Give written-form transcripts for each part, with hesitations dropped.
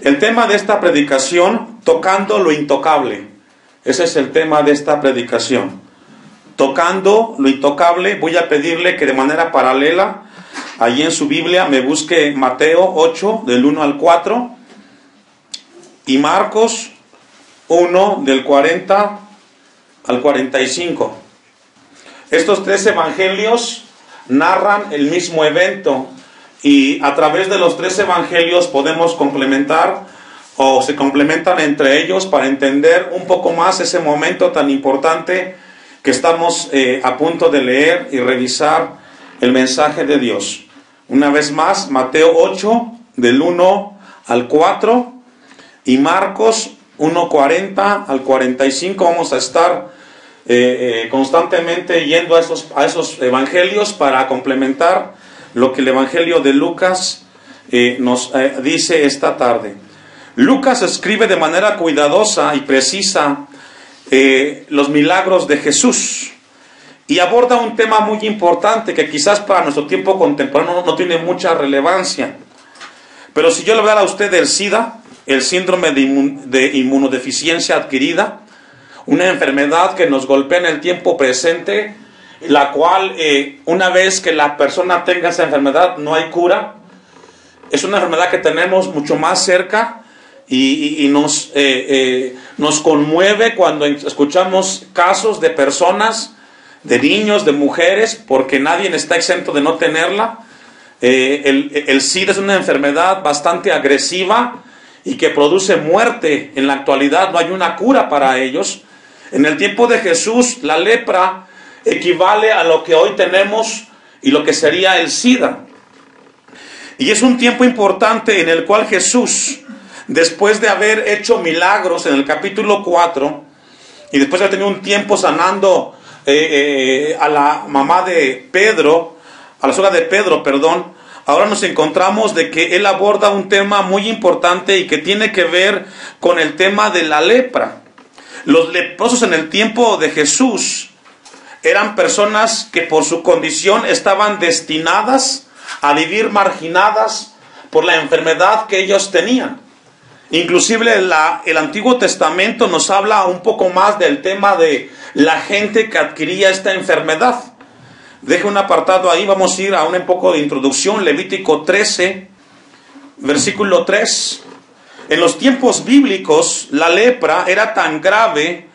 El tema de esta predicación, tocando lo intocable. Ese es el tema de esta predicación. Tocando lo intocable. Voy a pedirle que de manera paralela, allí en su Biblia, me busque Mateo 8, del 1 al 4, y Marcos 1, del 40 al 45. Estos tres evangelios narran el mismo evento, y a través de los tres evangelios podemos complementar o se complementan entre ellos para entender un poco más ese momento tan importante que estamos a punto de leer y revisar el mensaje de Dios. Una vez más, Mateo 8, del 1 al 4, y Marcos 1, 40 al 45. Vamos a estar constantemente yendo a esos evangelios para complementar lo que el evangelio de Lucas nos dice esta tarde. Lucas escribe de manera cuidadosa y precisa los milagros de Jesús, y aborda un tema muy importante que quizás para nuestro tiempo contemporáneo no tiene mucha relevancia. Pero si yo le hablara a usted del SIDA, el síndrome de inmunodeficiencia adquirida, una enfermedad que nos golpea en el tiempo presente, la cual una vez que la persona tenga esa enfermedad no hay cura, es una enfermedad que tenemos mucho más cerca y nos conmueve cuando escuchamos casos de personas, de niños, de mujeres, porque nadie está exento de no tenerla. El SIDA es una enfermedad bastante agresiva y que produce muerte. En la actualidad no hay una cura para ellos. En el tiempo de Jesús, la lepra equivale a lo que hoy tenemos y lo que sería el SIDA. Y es un tiempo importante en el cual Jesús, después de haber hecho milagros en el capítulo 4, y después de haber tenido un tiempo sanando a la mamá de Pedro, a la suegra de Pedro, perdón, ahora nos encontramos de que él aborda un tema muy importante y que tiene que ver con el tema de la lepra. Los leprosos en el tiempo de Jesús eran personas que por su condición estaban destinadas a vivir marginadas por la enfermedad que ellos tenían. Inclusive el Antiguo Testamento nos habla un poco más del tema de la gente que adquiría esta enfermedad. Deje un apartado ahí, vamos a ir a un poco de introducción. Levítico 13, versículo 3. En los tiempos bíblicos, la lepra era tan grave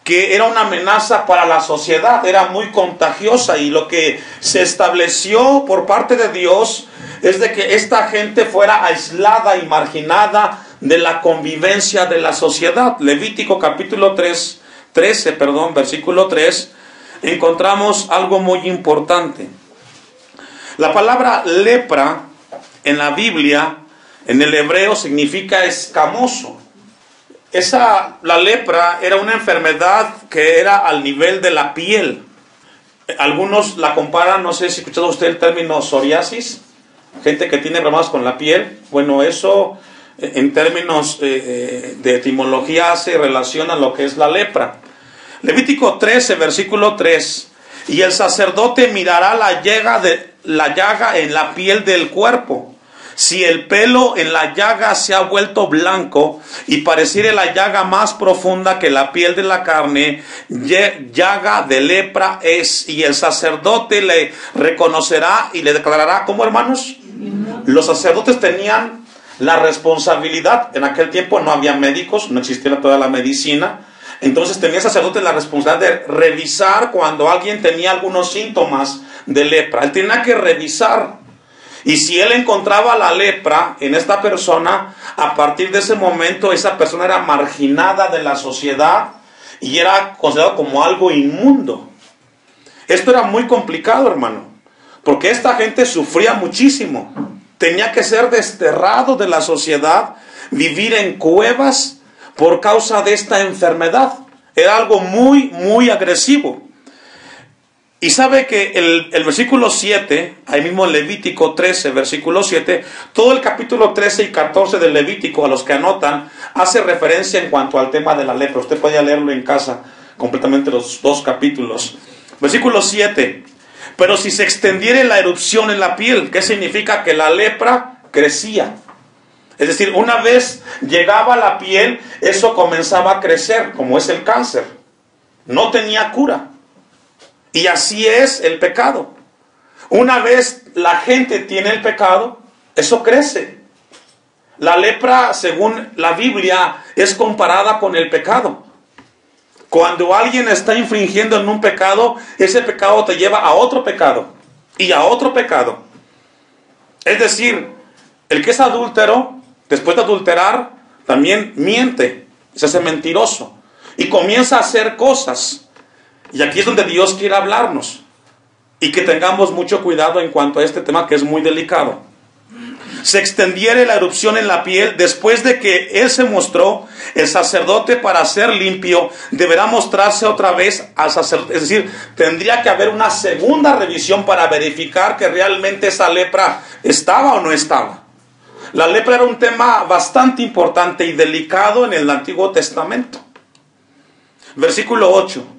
que era una amenaza para la sociedad, era muy contagiosa, y lo que se estableció por parte de Dios es de que esta gente fuera aislada y marginada de la convivencia de la sociedad. Levítico capítulo 13, versículo 3, encontramos algo muy importante. La palabra lepra en la Biblia, en el hebreo, significa escamoso. La lepra era una enfermedad que era al nivel de la piel. Algunos la comparan, no sé si ha escuchado usted el término psoriasis, gente que tiene problemas con la piel. Bueno, eso en términos de etimología hace relación a lo que es la lepra. Levítico 13, versículo 3. Y el sacerdote mirará la llaga en la piel del cuerpo. Si el pelo en la llaga se ha vuelto blanco y pareciere la llaga más profunda que la piel de la carne, llaga de lepra es, y el sacerdote le reconocerá y le declarará. ¿Cómo, hermanos? Los sacerdotes tenían la responsabilidad. En aquel tiempo no había médicos, no existía toda la medicina. Entonces tenía el sacerdote la responsabilidad de revisar cuando alguien tenía algunos síntomas de lepra. Él tenía que revisar. Y si él encontraba la lepra en esta persona, a partir de ese momento esa persona era marginada de la sociedad y era considerado como algo inmundo. Esto era muy complicado, hermano, porque esta gente sufría muchísimo. Tenía que ser desterrado de la sociedad, vivir en cuevas por causa de esta enfermedad. Era algo muy, muy agresivo. Y sabe que el versículo 7, ahí mismo en Levítico 13, versículo 7, todo el capítulo 13 y 14 del Levítico, a los que anotan, hace referencia en cuanto al tema de la lepra. Usted puede leerlo en casa, completamente los dos capítulos. Versículo 7, pero si se extendiere la erupción en la piel, ¿qué significa? Que la lepra crecía. Es decir, una vez llegaba a la piel, eso comenzaba a crecer, como es el cáncer. No tenía cura. Y así es el pecado. Una vez la gente tiene el pecado, eso crece. La lepra, según la Biblia, es comparada con el pecado. Cuando alguien está infringiendo en un pecado, ese pecado te lleva a otro pecado y a otro pecado. Es decir, el que es adúltero, después de adulterar, también miente, se hace mentiroso y comienza a hacer cosas. Y aquí es donde Dios quiere hablarnos y que tengamos mucho cuidado en cuanto a este tema que es muy delicado. Se extendiere la erupción en la piel, después de que él se mostró, el sacerdote, para ser limpio, deberá mostrarse otra vez al sacerdote. Es decir, tendría que haber una segunda revisión para verificar que realmente esa lepra estaba o no estaba. La lepra era un tema bastante importante y delicado en el Antiguo Testamento. Versículo 8.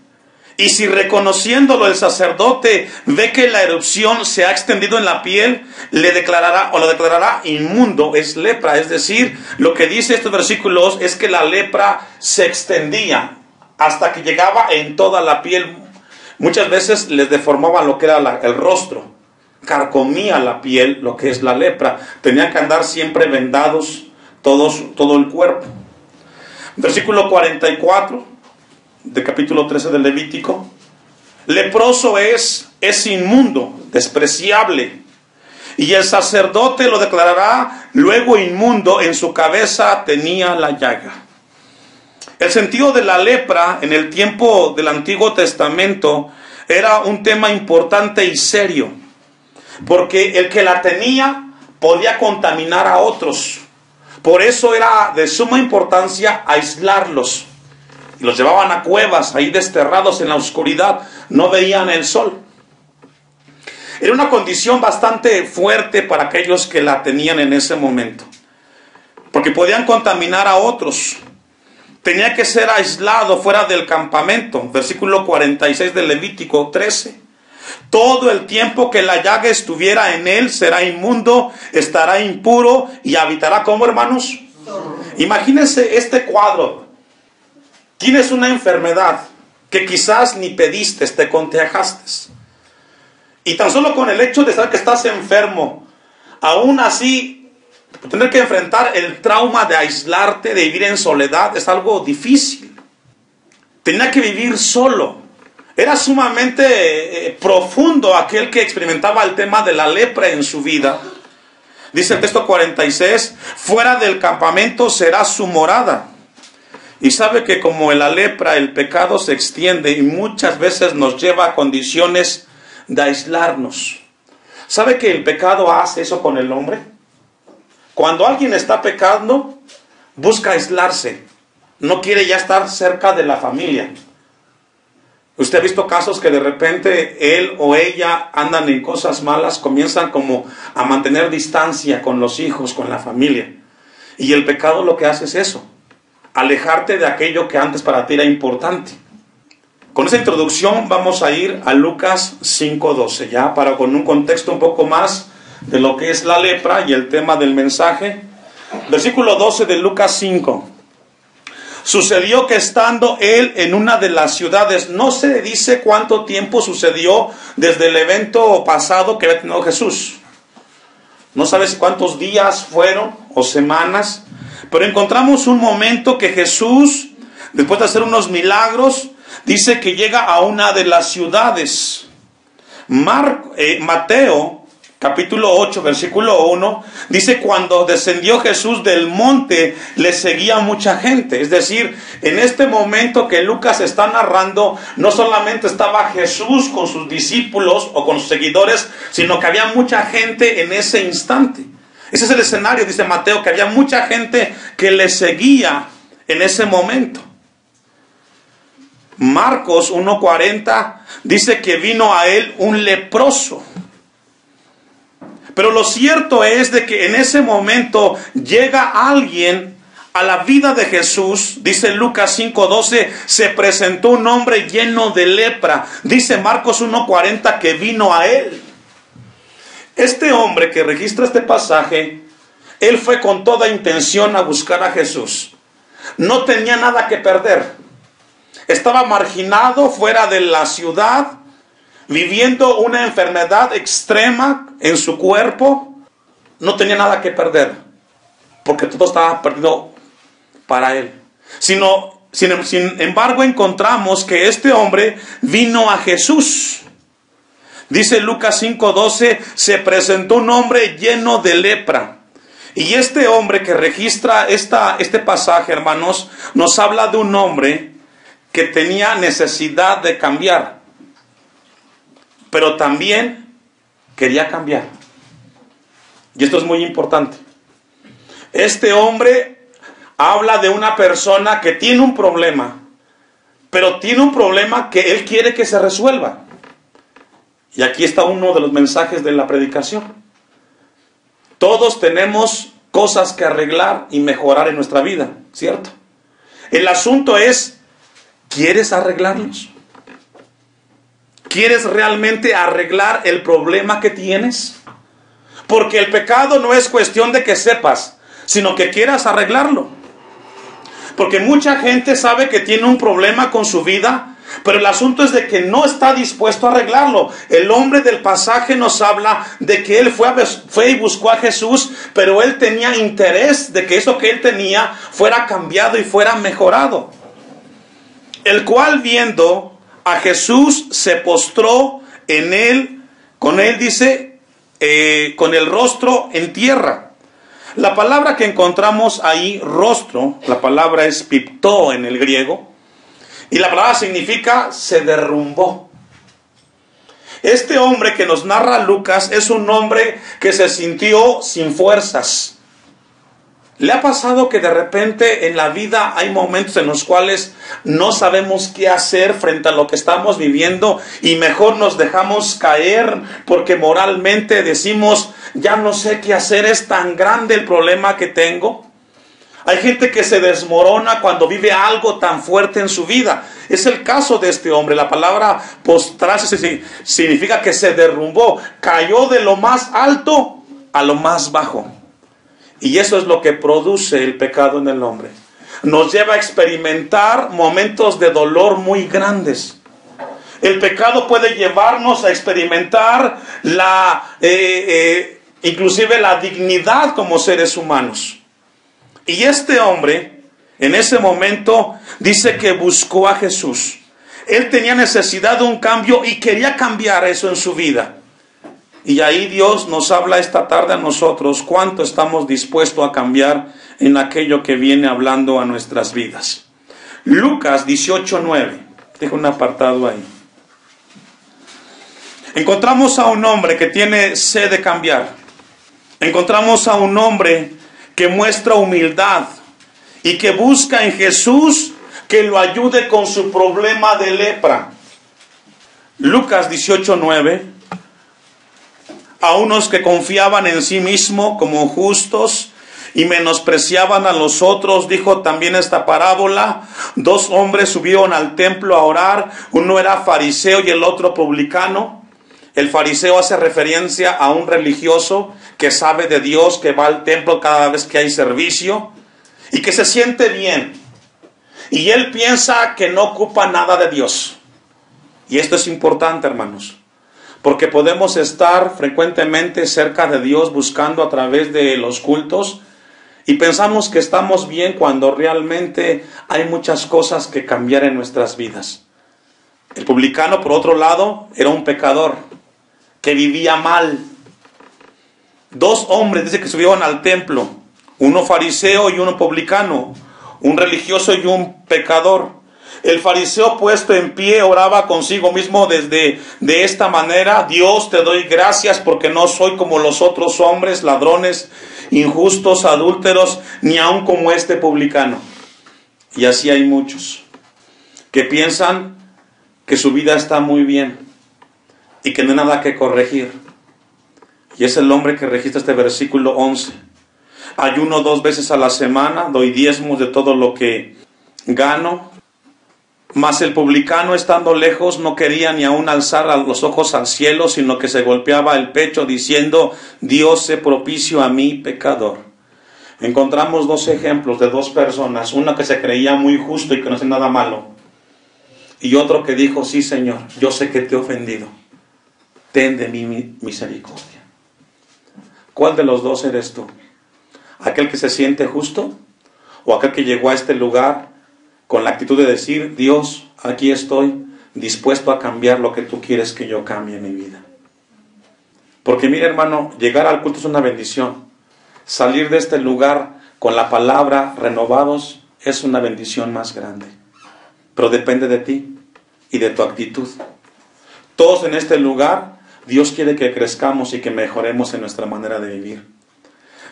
Y si reconociéndolo el sacerdote ve que la erupción se ha extendido en la piel, le declarará o lo declarará inmundo, es lepra. Es decir, lo que dice estos versículos es que la lepra se extendía hasta que llegaba en toda la piel. Muchas veces les deformaban lo que era el rostro, carcomía la piel, lo que es la lepra. Tenían que andar siempre vendados todo el cuerpo. Versículo 44. De capítulo 13 del Levítico. Leproso es inmundo, despreciable, y el sacerdote lo declarará luego inmundo, en su cabeza tenía la llaga. El sentido de la lepra en el tiempo del Antiguo Testamento era un tema importante y serio, porque el que la tenía podía contaminar a otros. Por eso era de suma importancia aislarlos. Y los llevaban a cuevas, ahí desterrados en la oscuridad, no veían el sol. Era una condición bastante fuerte para aquellos que la tenían en ese momento, porque podían contaminar a otros. Tenía que ser aislado fuera del campamento. Versículo 46 del Levítico 13. Todo el tiempo que la llaga estuviera en él será inmundo, estará impuro y habitará como, hermanos. Imagínense este cuadro. Tienes una enfermedad que quizás ni pediste, te contagiaste. Y tan solo con el hecho de saber que estás enfermo, aún así, tener que enfrentar el trauma de aislarte, de vivir en soledad, es algo difícil. Tenía que vivir solo. Era sumamente profundo aquel que experimentaba el tema de la lepra en su vida. Dice el texto 46, fuera del campamento será su morada. Y sabe que como en la lepra el pecado se extiende y muchas veces nos lleva a condiciones de aislarnos. ¿Sabe que el pecado hace eso con el hombre? Cuando alguien está pecando, busca aislarse. No quiere ya estar cerca de la familia. Usted ha visto casos que de repente él o ella andan en cosas malas, comienzan como a mantener distancia con los hijos, con la familia. Y el pecado lo que hace es eso. Alejarte de aquello que antes para ti era importante. Con esa introducción vamos a ir a Lucas 5:12, ya para con un contexto un poco más de lo que es la lepra y el tema del mensaje. Versículo 12 de Lucas 5. Sucedió que estando él en una de las ciudades, no se dice cuánto tiempo sucedió desde el evento pasado que había tenido Jesús. No sabes cuántos días fueron o semanas. Pero encontramos un momento que Jesús, después de hacer unos milagros, dice que llega a una de las ciudades. Mateo, capítulo 8, versículo 1, dice, cuando descendió Jesús del monte, le seguía mucha gente. Es decir, en este momento que Lucas está narrando, no solamente estaba Jesús con sus discípulos o con sus seguidores, sino que había mucha gente en ese instante. Ese es el escenario, dice Mateo, que había mucha gente que le seguía en ese momento. Marcos 1:40 dice que vino a él un leproso. Pero lo cierto es de que en ese momento llega alguien a la vida de Jesús. Dice Lucas 5:12, se presentó un hombre lleno de lepra. Dice Marcos 1:40 que vino a él. Este hombre que registra este pasaje Él fue con toda intención a buscar a Jesús. No tenía nada que perder. Estaba marginado, fuera de la ciudad, viviendo una enfermedad extrema en su cuerpo. No tenía nada que perder, porque todo estaba perdido para él. Sin embargo, encontramos que este hombre vino a Jesús. Dice Lucas 5:12, se presentó un hombre lleno de lepra. Y este hombre que registra este pasaje, hermanos, nos habla de un hombre que tenía necesidad de cambiar, pero también quería cambiar. Y esto es muy importante. Este hombre habla de una persona que tiene un problema, pero tiene un problema que él quiere que se resuelva. Y aquí está uno de los mensajes de la predicación. Todos tenemos cosas que arreglar y mejorar en nuestra vida, ¿cierto? El asunto es, ¿quieres arreglarlos? ¿Quieres realmente arreglar el problema que tienes? Porque el pecado no es cuestión de que sepas, sino que quieras arreglarlo. Porque mucha gente sabe que tiene un problema con su vida, pero el asunto es de que no está dispuesto a arreglarlo. El hombre del pasaje nos habla de que él fue y buscó a Jesús, pero él tenía interés de que eso que él tenía fuera cambiado y fuera mejorado. El cual, viendo a Jesús, se postró en él, con él dice, con el rostro en tierra. La palabra que encontramos ahí, rostro, la palabra es piptó en el griego, y la palabra significa se derrumbó. Este hombre que nos narra Lucas es un hombre que se sintió sin fuerzas. ¿Le ha pasado que de repente en la vida hay momentos en los cuales no sabemos qué hacer frente a lo que estamos viviendo y mejor nos dejamos caer porque moralmente decimos, ya no sé qué hacer, es tan grande el problema que tengo? Hay gente que se desmorona cuando vive algo tan fuerte en su vida. Es el caso de este hombre. La palabra postrarse significa que se derrumbó, cayó de lo más alto a lo más bajo. Y eso es lo que produce el pecado en el hombre. Nos lleva a experimentar momentos de dolor muy grandes. El pecado puede llevarnos a experimentar inclusive la dignidad como seres humanos. Y este hombre, en ese momento, dice que buscó a Jesús. Él tenía necesidad de un cambio y quería cambiar eso en su vida. Y ahí Dios nos habla esta tarde a nosotros cuánto estamos dispuestos a cambiar en aquello que viene hablando a nuestras vidas. Lucas 18:9. Dejo un apartado ahí. Encontramos a un hombre que tiene sed de cambiar. Encontramos a un hombre que muestra humildad y que busca en Jesús que lo ayude con su problema de lepra. Lucas 18:9. A unos que confiaban en sí mismos como justos y menospreciaban a los otros, dijo también esta parábola. 2 hombres subieron al templo a orar, uno era fariseo y el otro publicano. El fariseo hace referencia a un religioso que sabe de Dios, que va al templo cada vez que hay servicio y que se siente bien. Y él piensa que no ocupa nada de Dios. Y esto es importante, hermanos, porque podemos estar frecuentemente cerca de Dios buscando a través de los cultos y pensamos que estamos bien cuando realmente hay muchas cosas que cambiar en nuestras vidas. El publicano, por otro lado, era un pecador que vivía mal. 2 hombres, dice que subieron al templo, uno fariseo y uno publicano, un religioso y un pecador. El fariseo puesto en pie oraba consigo mismo de esta manera: Dios, te doy gracias porque no soy como los otros hombres, ladrones, injustos, adúlteros, ni aun como este publicano. Y así hay muchos que piensan que su vida está muy bien y que no hay nada que corregir. Y es el hombre que registra este versículo 11. Ayuno 2 veces a la semana, doy diezmos de todo lo que gano. Mas el publicano, estando lejos, no quería ni aun alzar los ojos al cielo, sino que se golpeaba el pecho diciendo: Dios, sé propicio a mí, pecador. encontramos dos ejemplos de dos personas, uno que se creía muy justo y que no hacía nada malo, y otro que dijo, sí Señor, yo sé que te he ofendido, ten de mí misericordia. ¿Cuál de los dos eres tú? ¿Aquel que se siente justo? ¿O aquel que llegó a este lugar con la actitud de decir, Dios, aquí estoy dispuesto a cambiar lo que tú quieres que yo cambie en mi vida? Porque mira, hermano, llegar al culto es una bendición. Salir de este lugar con la palabra renovados es una bendición más grande. Pero depende de ti y de tu actitud. Todos en este lugar, Dios quiere que crezcamos y que mejoremos en nuestra manera de vivir.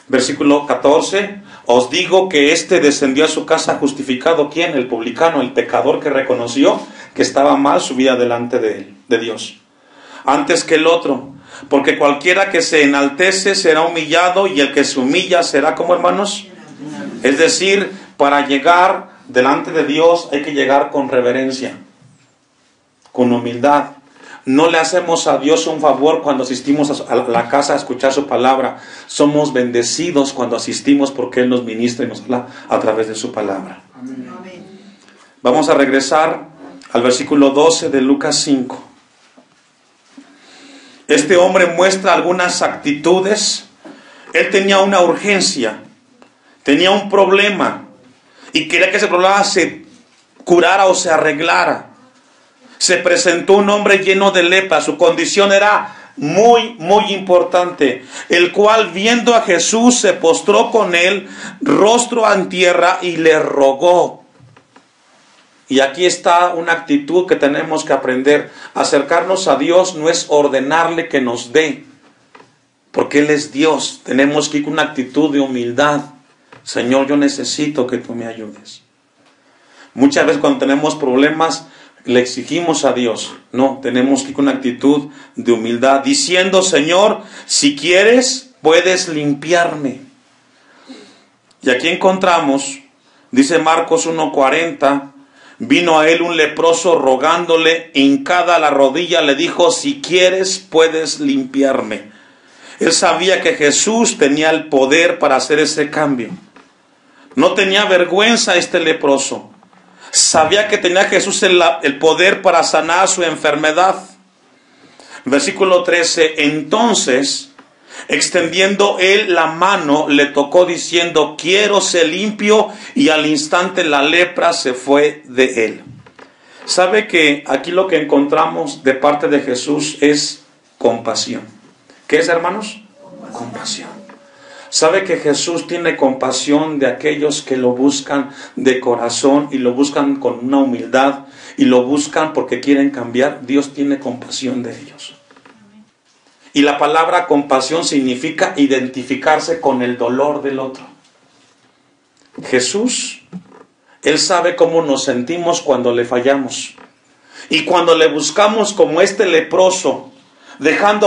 Versículo 14, os digo que éste descendió a su casa justificado. ¿Quién? El publicano, el pecador que reconoció que estaba mal su vida delante de él, de Dios, antes que el otro. Porque cualquiera que se enaltece será humillado, y el que se humilla será como, hermanos. Es decir, para llegar delante de Dios hay que llegar con reverencia, con humildad. No le hacemos a Dios un favor cuando asistimos a la casa a escuchar su palabra. Somos bendecidos cuando asistimos porque Él nos ministra y nos habla a través de su palabra. Amén. Vamos a regresar al versículo 12 de Lucas 5. Este hombre muestra algunas actitudes. Él tenía una urgencia, tenía un problema y quería que ese problema se curara o se arreglara. Se presentó un hombre lleno de lepra. Su condición era muy importante, el cual, viendo a Jesús, se postró con él, rostro en tierra, y le rogó. Y aquí está una actitud que tenemos que aprender. Acercarnos a Dios no es ordenarle que nos dé, porque Él es Dios. Tenemos que ir con una actitud de humildad. Señor, yo necesito que tú me ayudes. Muchas veces cuando tenemos problemas le exigimos a Dios. No, tenemos que ir con una actitud de humildad, diciendo, Señor, si quieres, puedes limpiarme. Y aquí encontramos, dice Marcos 1:40, vino a él un leproso rogándole, hincada la rodilla, le dijo, si quieres, puedes limpiarme. Él sabía que Jesús tenía el poder para hacer ese cambio. No tenía vergüenza este leproso. Sabía que tenía Jesús el poder para sanar su enfermedad. Versículo 13, entonces, extendiendo él la mano, le tocó diciendo, quiero ser limpio, y al instante la lepra se fue de él. ¿Sabe que aquí lo que encontramos de parte de Jesús es compasión? ¿Qué es, hermanos? Compasión. ¿Sabe que Jesús tiene compasión de aquellos que lo buscan de corazón y lo buscan con una humildad y lo buscan porque quieren cambiar? Dios tiene compasión de ellos. Y la palabra compasión significa identificarse con el dolor del otro. Jesús, Él sabe cómo nos sentimos cuando le fallamos. Y cuando le buscamos como este leproso, dejando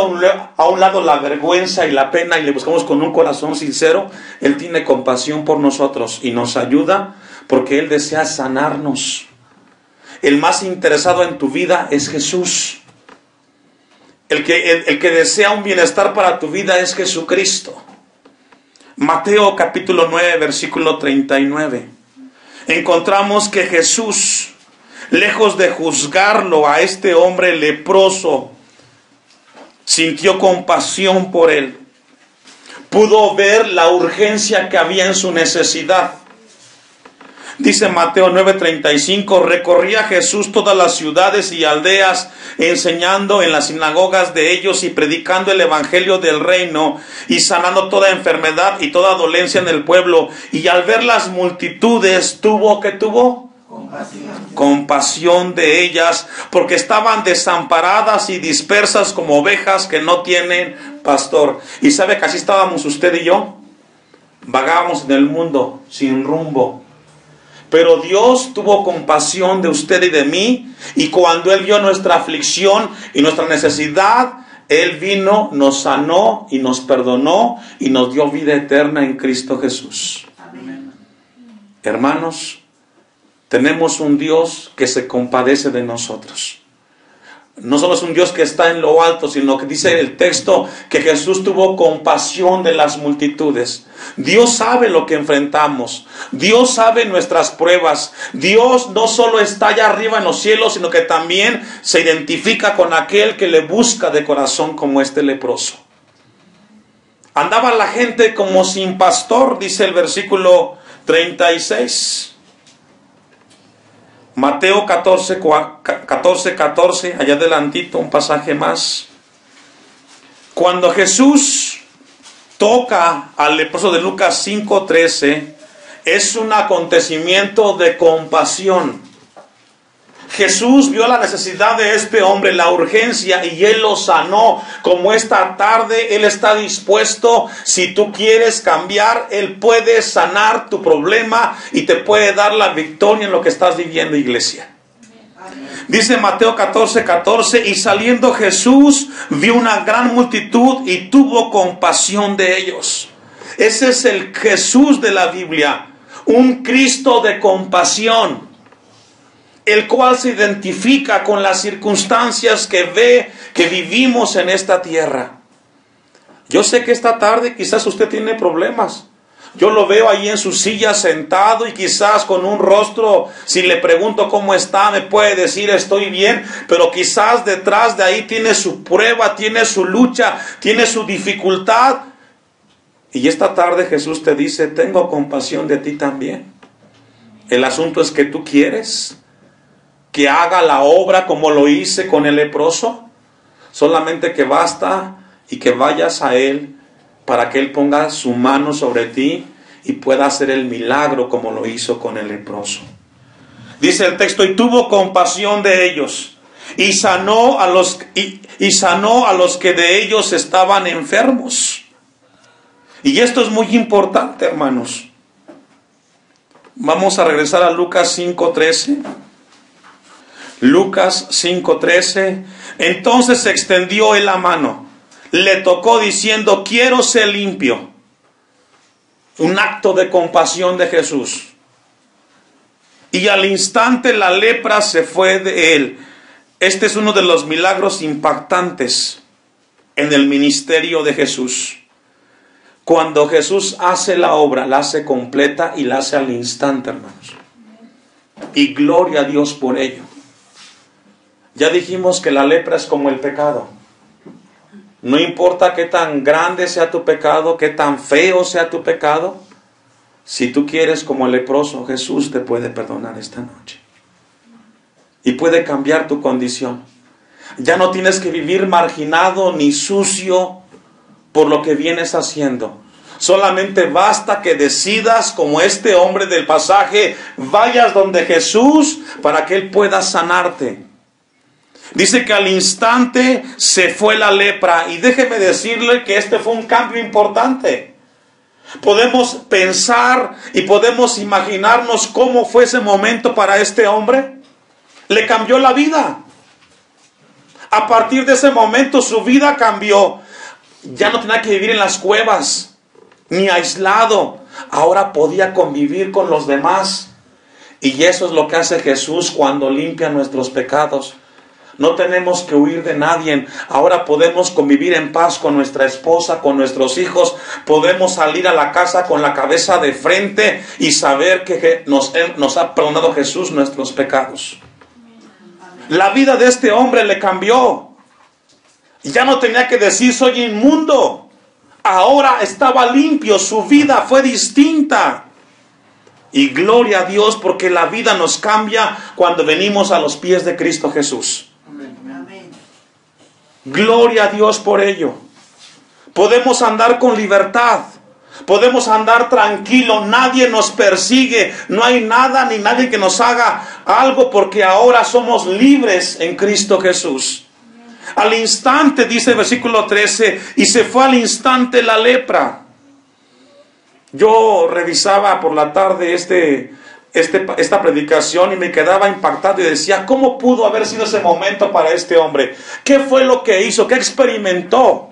a un lado la vergüenza y la pena, y le buscamos con un corazón sincero, Él tiene compasión por nosotros y nos ayuda porque Él desea sanarnos. El más interesado en tu vida es Jesús. El que desea un bienestar para tu vida es Jesucristo. Mateo capítulo 9, versículo 39. Encontramos que Jesús, lejos de juzgarlo a este hombre leproso, sintió compasión por él. Pudo ver la urgencia que había en su necesidad. Dice Mateo 9:35, recorría Jesús todas las ciudades y aldeas, enseñando en las sinagogas de ellos y predicando el evangelio del reino y sanando toda enfermedad y toda dolencia en el pueblo. Y al ver las multitudes, tuvo compasión de ellas, porque estaban desamparadas y dispersas como ovejas que no tienen pastor. Y sabe que así estábamos usted y yo. Vagábamos en el mundo sin rumbo. Pero Dios tuvo compasión de usted y de mí, y cuando Él vio nuestra aflicción y nuestra necesidad, Él vino, nos sanó y nos perdonó y nos dio vida eterna en Cristo Jesús. Amén. Hermanos, tenemos un Dios que se compadece de nosotros. no solo es un Dios que está en lo alto, sino que dice el texto que Jesús tuvo compasión de las multitudes. Dios sabe lo que enfrentamos. Dios sabe nuestras pruebas. Dios no solo está allá arriba en los cielos, sino que también se identifica con aquel que le busca de corazón, como este leproso. Andaba la gente como sin pastor, dice el versículo 36. Mateo 14, allá adelantito, un pasaje más. Cuando Jesús toca al leproso de Lucas 5:13, es un acontecimiento de compasión. Jesús vio la necesidad de este hombre, la urgencia, y Él lo sanó. Como esta tarde Él está dispuesto, si tú quieres cambiar, Él puede sanar tu problema y te puede dar la victoria en lo que estás viviendo, iglesia. Dice Mateo 14:14, y saliendo Jesús vio una gran multitud y tuvo compasión de ellos. Ese es el Jesús de la Biblia, un Cristo de compasión, el cual se identifica con las circunstancias que ve, que vivimos en esta tierra. Yo sé que esta tarde quizás usted tiene problemas. Yo lo veo ahí en su silla sentado y quizás con un rostro, si le pregunto cómo está, me puede decir estoy bien, pero quizás detrás de ahí tiene su prueba, tiene su lucha, tiene su dificultad. Y esta tarde Jesús te dice, tengo compasión de ti también. El asunto es que tú quieres que haga la obra como lo hice con el leproso. Solamente que basta y que vayas a Él para que Él ponga su mano sobre ti y pueda hacer el milagro como lo hizo con el leproso. Dice el texto, y tuvo compasión de ellos y sanó a los que de ellos estaban enfermos. Y esto es muy importante, hermanos. Vamos a regresar a Lucas 5:13. Lucas 5:13. Entonces extendió él la mano, le tocó diciendo, quiero ser limpio. Un acto de compasión de Jesús. Y al instante la lepra se fue de él. Este es uno de los milagros impactantes en el ministerio de Jesús. Cuando Jesús hace la obra, la hace completa y la hace al instante, hermanos. Y gloria a Dios por ello. Ya dijimos que la lepra es como el pecado. No importa qué tan grande sea tu pecado, qué tan feo sea tu pecado. Si tú quieres como el leproso, Jesús te puede perdonar esta noche. Y puede cambiar tu condición. Ya no tienes que vivir marginado ni sucio por lo que vienes haciendo. Solamente basta que decidas, como este hombre del pasaje, vayas donde Jesús para que Él pueda sanarte. Dice que al instante se fue la lepra. Y déjeme decirle que este fue un cambio importante. Podemos pensar y podemos imaginarnos cómo fue ese momento para este hombre. Le cambió la vida. A partir de ese momento su vida cambió. Ya no tenía que vivir en las cuevas, ni aislado. Ahora podía convivir con los demás. Y eso es lo que hace Jesús cuando limpia nuestros pecados. No tenemos que huir de nadie. Ahora podemos convivir en paz con nuestra esposa, con nuestros hijos. Podemos salir a la casa con la cabeza de frente y saber que nos ha perdonado Jesús nuestros pecados. La vida de este hombre le cambió. Ya no tenía que decir soy inmundo. Ahora estaba limpio. Su vida fue distinta. Y gloria a Dios porque la vida nos cambia cuando venimos a los pies de Cristo Jesús. Gloria a Dios por ello. Podemos andar con libertad. Podemos andar tranquilo. Nadie nos persigue. No hay nada ni nadie que nos haga algo porque ahora somos libres en Cristo Jesús. Al instante, dice el versículo 13, y se fue al instante la lepra. Yo revisaba por la tarde esta predicación y me quedaba impactado y decía, ¿cómo pudo haber sido ese momento para este hombre? ¿Qué fue lo que hizo? ¿Qué experimentó?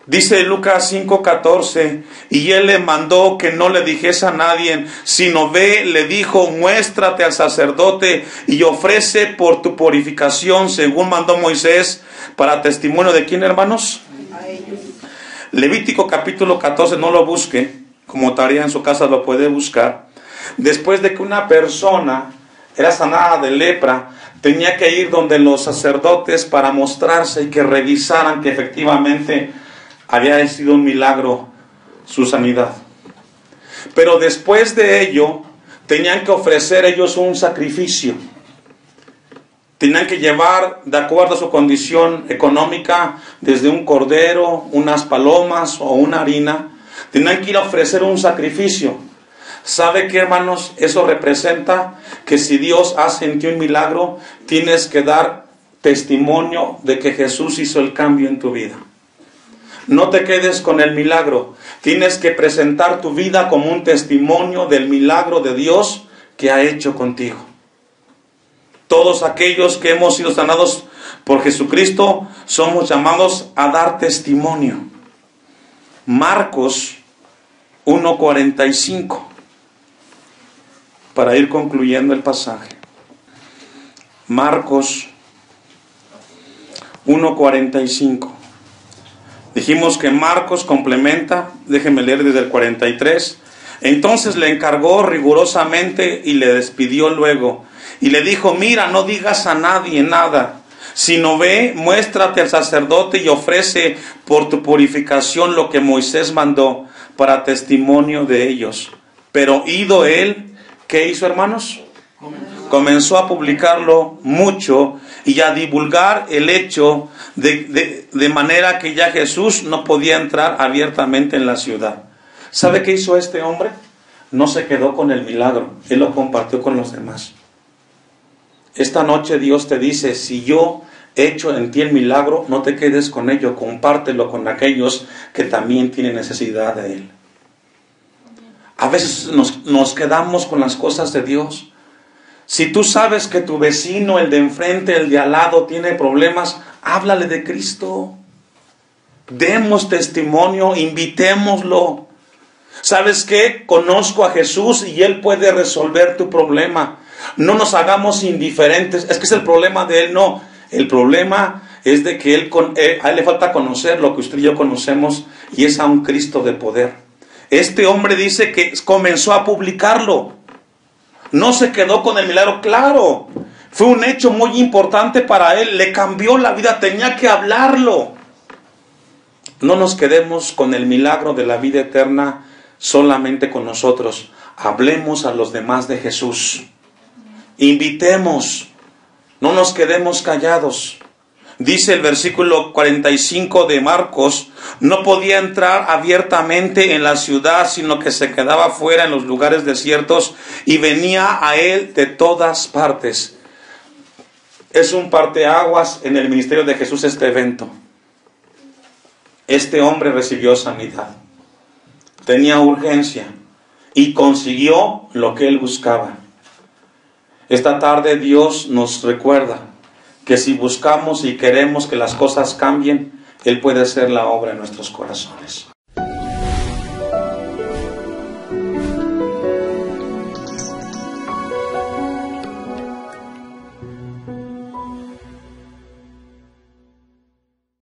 Dice Lucas 5:14, y él le mandó que no le dijese a nadie, sino ve, le dijo, muéstrate al sacerdote y ofrece por tu purificación, según mandó Moisés, para testimonio de quién, hermanos. A ellos. Levítico capítulo 14, no lo busque, como tarea en su casa lo puede buscar. Después de que una persona era sanada de lepra, tenía que ir donde los sacerdotes para mostrarse y que revisaran que efectivamente había sido un milagro su sanidad. Pero después de ello, tenían que ofrecer ellos un sacrificio. Tenían que llevar, de acuerdo a su condición económica, desde un cordero, unas palomas o una harina. Tenían que ir a ofrecer un sacrificio. ¿Sabe qué, hermanos? Eso representa que si Dios hace en ti un milagro, tienes que dar testimonio de que Jesús hizo el cambio en tu vida. No te quedes con el milagro. Tienes que presentar tu vida como un testimonio del milagro de Dios que ha hecho contigo. Todos aquellos que hemos sido sanados por Jesucristo somos llamados a dar testimonio. Marcos 1:45. Para ir concluyendo el pasaje. Marcos 1:45. Dijimos que Marcos complementa, déjenme leer desde el 43. Entonces le encargó rigurosamente y le despidió luego. Y le dijo, mira, no digas a nadie nada, sino ve, muéstrate al sacerdote y ofrece por tu purificación lo que Moisés mandó para testimonio de ellos. Pero ido él, ¿qué hizo, hermanos? Comenzó a publicarlo mucho y a divulgar el hecho de manera que ya Jesús no podía entrar abiertamente en la ciudad. ¿Sabe qué hizo este hombre? No se quedó con el milagro, él lo compartió con los demás. Esta noche Dios te dice, si yo he hecho en ti el milagro, no te quedes con ello, compártelo con aquellos que también tienen necesidad de él. A veces nos quedamos con las cosas de Dios. Si tú sabes que tu vecino, el de enfrente, el de al lado, tiene problemas, háblale de Cristo. Demos testimonio, invitémoslo. ¿Sabes qué? Conozco a Jesús y Él puede resolver tu problema. No nos hagamos indiferentes. Es que es el problema de Él. No, el problema es de que a Él le falta conocer lo que usted y yo conocemos, y es a un Cristo de poder. Este hombre dice que comenzó a publicarlo. No se quedó con el milagro, claro. Fue un hecho muy importante para él. Le cambió la vida, tenía que hablarlo. No nos quedemos con el milagro de la vida eterna solamente con nosotros. Hablemos a los demás de Jesús. Invitemos. No nos quedemos callados. Dice el versículo 45 de Marcos, no podía entrar abiertamente en la ciudad, sino que se quedaba fuera en los lugares desiertos y venía a él de todas partes. Es un parteaguas en el ministerio de Jesús este evento. Este hombre recibió sanidad, tenía urgencia y consiguió lo que él buscaba. Esta tarde Dios nos recuerda que si buscamos y queremos que las cosas cambien, Él puede hacer la obra en nuestros corazones.